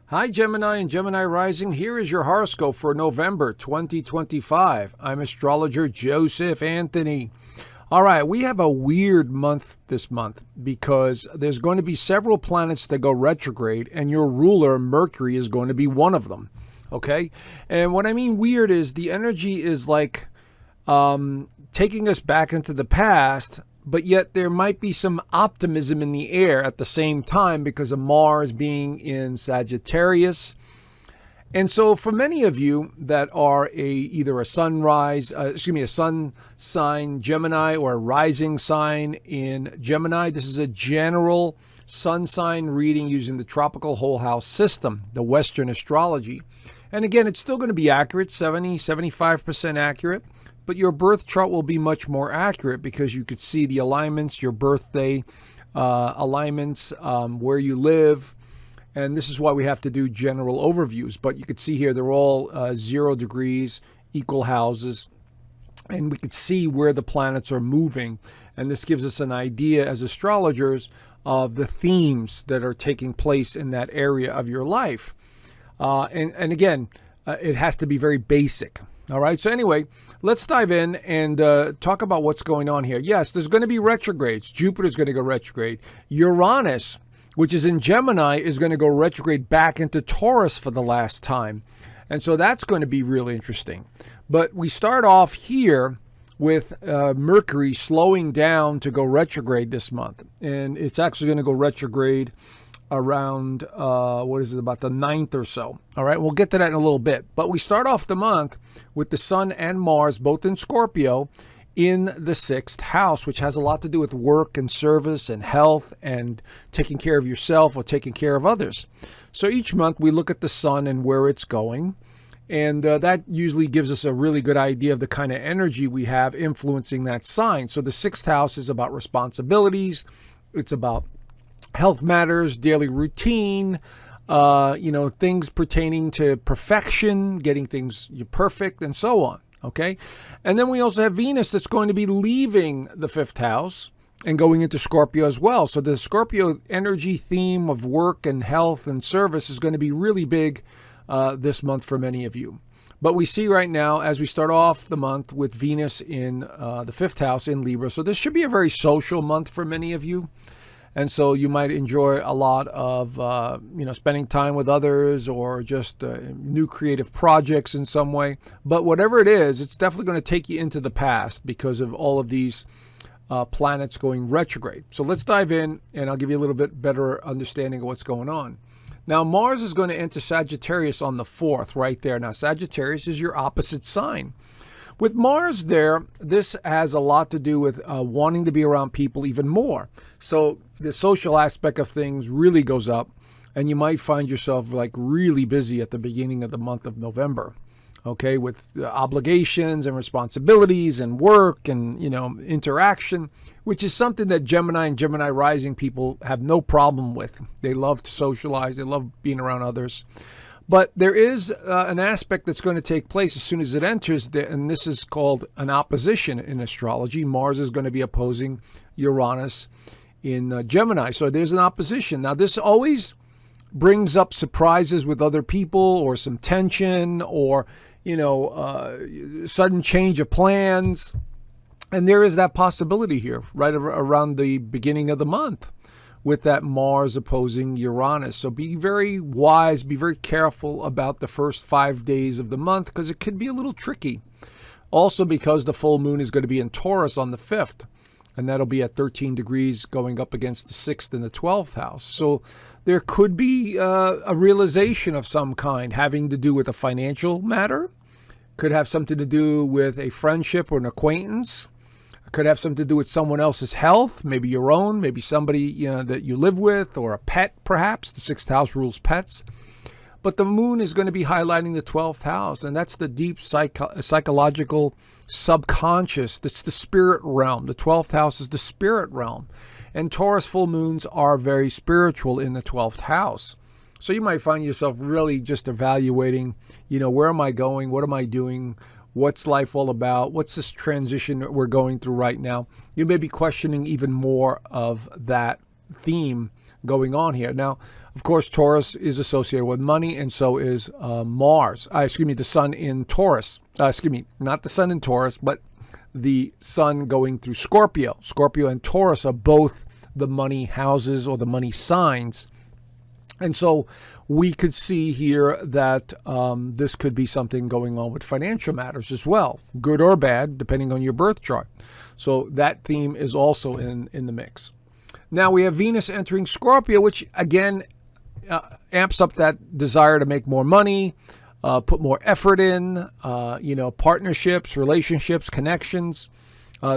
Hi, Gemini and Gemini Rising. Here is your horoscope for November 2025. I'm Astrologer Joseph Anthony. All right, we have a weird month this month because there's going to be several planets that go retrograde, and your ruler, Mercury, is going to be one of them. Okay? And what I mean weird is the energy is like taking us back into the past, but yet there might be some optimism in the air at the same time because of Mars being in Sagittarius. And so for many of you that are either a sun sign Gemini or a rising sign in Gemini, this is a general sun sign reading using the tropical whole house system, the Western astrology. And again, it's still going to be accurate, 75% accurate. But your birth chart will be much more accurate because you could see the alignments, your birthday alignments, where you live. And this is why we have to do general overviews. But you could see here they're all 0 degrees, equal houses. And we could see where the planets are moving. And this gives us an idea as astrologers of the themes that are taking place in that area of your life. And again, it has to be very basic. All right. So anyway, let's dive in and talk about what's going on here. Yes, there's going to be retrogrades. Jupiter's going to go retrograde. Uranus, which is in Gemini, is going to go retrograde back into Taurus for the last time. And so that's going to be really interesting. But we start off here with Mercury slowing down to go retrograde this month. And it's actually going to go retrograde around, about the 9th or so. All right, we'll get to that in a little bit. But we start off the month with the Sun and Mars, both in Scorpio, in the 6th house, which has a lot to do with work and service and health and taking care of yourself or taking care of others. So each month we look at the Sun and where it's going. And that usually gives us a really good idea of the kind of energy we have influencing that sign. So the 6th house is about responsibilities. It's about health matters, daily routine, things pertaining to perfection, getting things perfect, and so on. Okay. And then we also have Venus that's going to be leaving the 5th house and going into Scorpio as well. So the Scorpio energy theme of work and health and service is going to be really big this month for many of you. But we see right now, as we start off the month with Venus in the 5th house in Libra. So this should be a very social month for many of you. And so you might enjoy a lot of, spending time with others or just new creative projects in some way. But whatever it is, it's definitely going to take you into the past because of all of these planets going retrograde. So let's dive in and I'll give you a little bit better understanding of what's going on. Now, Mars is going to enter Sagittarius on the 4th right there. Now, Sagittarius is your opposite sign. With Mars there, this has a lot to do with wanting to be around people even more. So the social aspect of things really goes up, and you might find yourself like really busy at the beginning of the month of November, okay, with obligations and responsibilities and work and, interaction, which is something that Gemini and Gemini rising people have no problem with. They love to socialize. They love being around others. But there is an aspect that's going to take place as soon as it enters, and this is called an opposition in astrology. Mars is going to be opposing Uranus in Gemini. So there's an opposition. Now, this always brings up surprises with other people or some tension or, sudden change of plans. And there is that possibility here right around the beginning of the month with that Mars opposing Uranus. So be very wise, be very careful about the first 5 days of the month because it could be a little tricky. Also because the full moon is going to be in Taurus on the 5th, and that'll be at 13 degrees going up against the 6th and the 12th house. So there could be a realization of some kind having to do with a financial matter, could have something to do with a friendship or an acquaintance, could have something to do with someone else's health, maybe your own, maybe somebody that you live with, or a pet perhaps. The 6th house rules pets. But the moon is going to be highlighting the 12th house, and that's the deep psychological subconscious. That's the spirit realm. The 12th house is the spirit realm. And Taurus full moons are very spiritual in the 12th house. So you might find yourself really just evaluating, where am I going? What am I doing? What's life all about? What's this transition that we're going through right now? You may be questioning even more of that theme going on here. Now, of course, Taurus is associated with money, and so is Mars. The sun in Taurus. Not the sun in Taurus, but the sun going through Scorpio. Scorpio and Taurus are both the money houses or the money signs. And so we could see here that this could be something going on with financial matters as well, good or bad, depending on your birth chart. So that theme is also in the mix. Now we have Venus entering Scorpio, which again amps up that desire to make more money, put more effort in, partnerships, relationships, connections.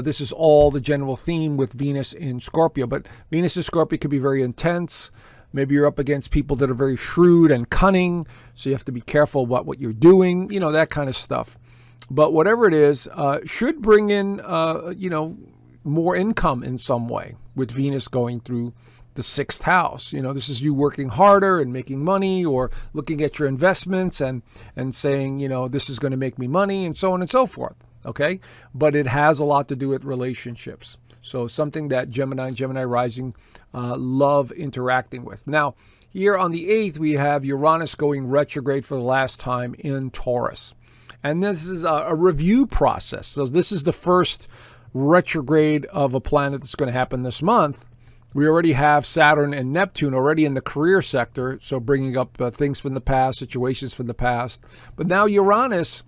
This is all the general theme with Venus in Scorpio. But Venus in Scorpio could be very intense. Maybe you're up against people that are very shrewd and cunning, so you have to be careful about what you're doing, that kind of stuff. But whatever it is, should bring in, more income in some way with Venus going through the 6th house. This is you working harder and making money, or looking at your investments and saying, this is going to make me money, and so on and so forth. Okay. But it has a lot to do with relationships. So something that Gemini and Gemini rising love interacting with. Now, here on the 8th, we have Uranus going retrograde for the last time in Taurus. And this is a review process. So this is the first retrograde of a planet that's going to happen this month. We already have Saturn and Neptune already in the career sector, so bringing up things from the past, situations from the past. But now Uranus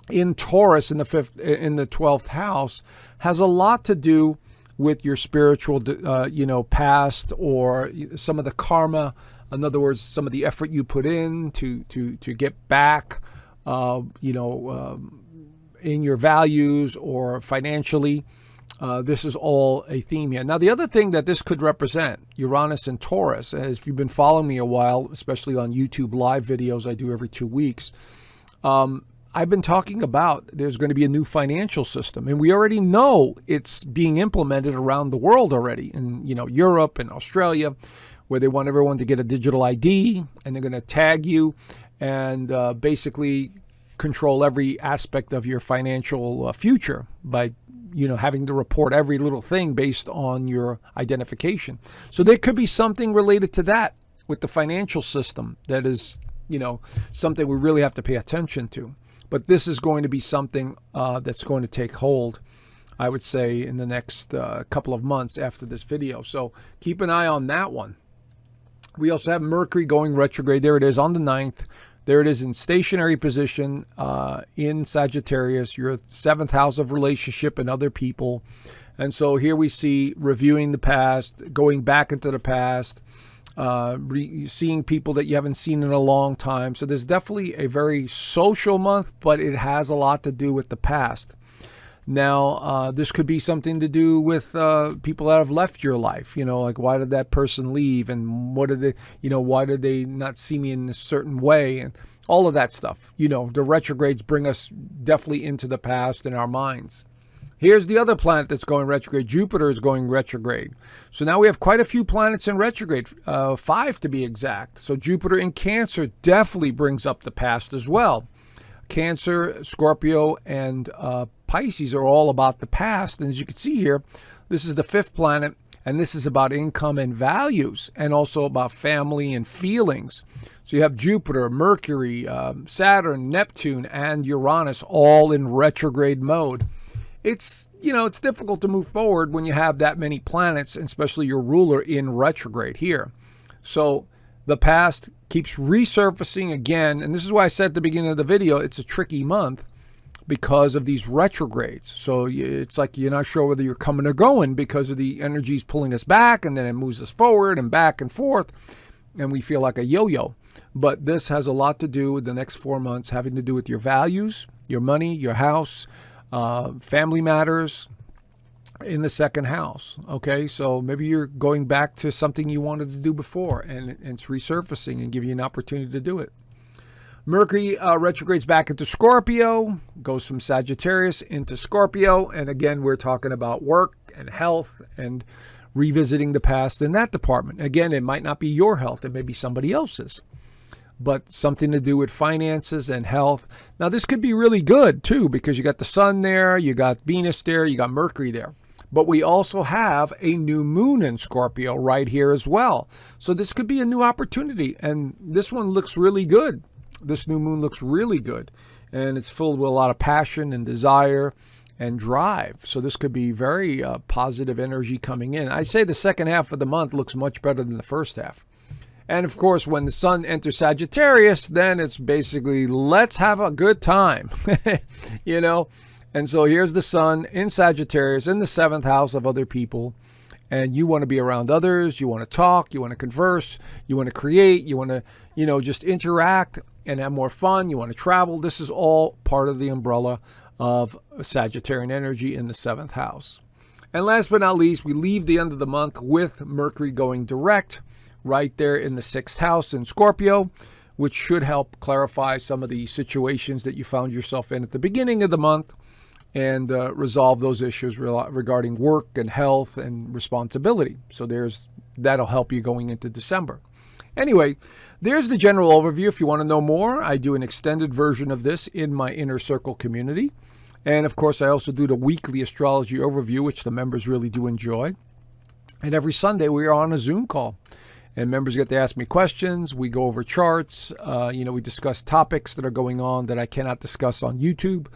in Taurus in the 12th house has a lot to do with your spiritual, past, or some of the karma. In other words, some of the effort you put in to get back, in your values or financially. This is all a theme here. Now, the other thing that this could represent, Uranus and Taurus, as if you've been following me a while, especially on YouTube live videos I do every 2 weeks, I've been talking about there's going to be a new financial system. And we already know it's being implemented around the world already in, Europe and Australia, where they want everyone to get a digital ID, and they're going to tag you and basically control every aspect of your financial future by having to report every little thing based on your identification. So there could be something related to that with the financial system that is, something we really have to pay attention to. But this is going to be something that's going to take hold, I would say, in the next couple of months after this video. So keep an eye on that one. We also have Mercury going retrograde. There it is on the 9th. There it is in stationary position in Sagittarius, your 7th house of relationship and other people. And so here we see reviewing the past, going back into the past, seeing people that you haven't seen in a long time. So there's definitely a very social month, but it has a lot to do with the past. Now, this could be something to do with people that have left your life. Like, why did that person leave, and what did they, why did they not see me in a certain way, and all of that stuff. The retrogrades bring us definitely into the past in our minds. Here's the other planet that's going retrograde. Jupiter is going retrograde. So now we have quite a few planets in retrograde, 5 to be exact. So Jupiter in Cancer definitely brings up the past as well. Cancer, Scorpio, and Pisces are all about the past. And as you can see here, this is the 5th planet, and this is about income and values, and also about family and feelings. So you have Jupiter, Mercury, Saturn, Neptune, and Uranus all in retrograde mode. It's difficult to move forward when you have that many planets, especially your ruler in retrograde here. So the past keeps resurfacing again. And this is why I said at the beginning of the video, it's a tricky month because of these retrogrades. So it's like you're not sure whether you're coming or going because of the energies pulling us back, and then it moves us forward and back and forth, and we feel like a yo-yo. But this has a lot to do with the next 4 months, having to do with your values, your money, your house, family matters in the 2nd house. Okay, so maybe you're going back to something you wanted to do before, and it's resurfacing and giving you an opportunity to do it. Mercury retrogrades back into Scorpio, goes from Sagittarius into Scorpio, and again, we're talking about work and health and revisiting the past in that department. Again, it might not be your health, it may be somebody else's, but something to do with finances and health. Now, this could be really good too, because you got the sun there, you got Venus there, you got Mercury there. But we also have a new moon in Scorpio right here as well. So this could be a new opportunity. And this one looks really good. This new moon looks really good. And it's filled with a lot of passion and desire and drive. So this could be very positive energy coming in. I'd say the second half of the month looks much better than the first half. And of course, when the sun enters Sagittarius, then it's basically, let's have a good time, you know. And so here's the sun in Sagittarius in the 7th house of other people. And you want to be around others. You want to talk. You want to converse. You want to create. You want to, just interact and have more fun. You want to travel. This is all part of the umbrella of Sagittarian energy in the 7th house. And last but not least, we leave the end of the month with Mercury going direct right there in the 6th house in Scorpio, which should help clarify some of the situations that you found yourself in at the beginning of the month and resolve those issues regarding work and health and responsibility. So that'll help you going into December. Anyway, there's the general overview. If you want to know more, I do an extended version of this in my Inner Circle community. And of course, I also do the weekly astrology overview, which the members really do enjoy. And every Sunday, we are on a Zoom call. And members get to ask me questions. We go over charts. We discuss topics that are going on that I cannot discuss on YouTube.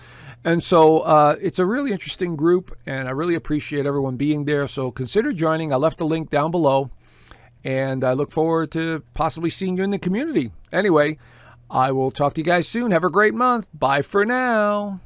And so it's a really interesting group, and I really appreciate everyone being there. So consider joining. I left a link down below, and I look forward to possibly seeing you in the community. Anyway, I will talk to you guys soon. Have a great month. Bye for now.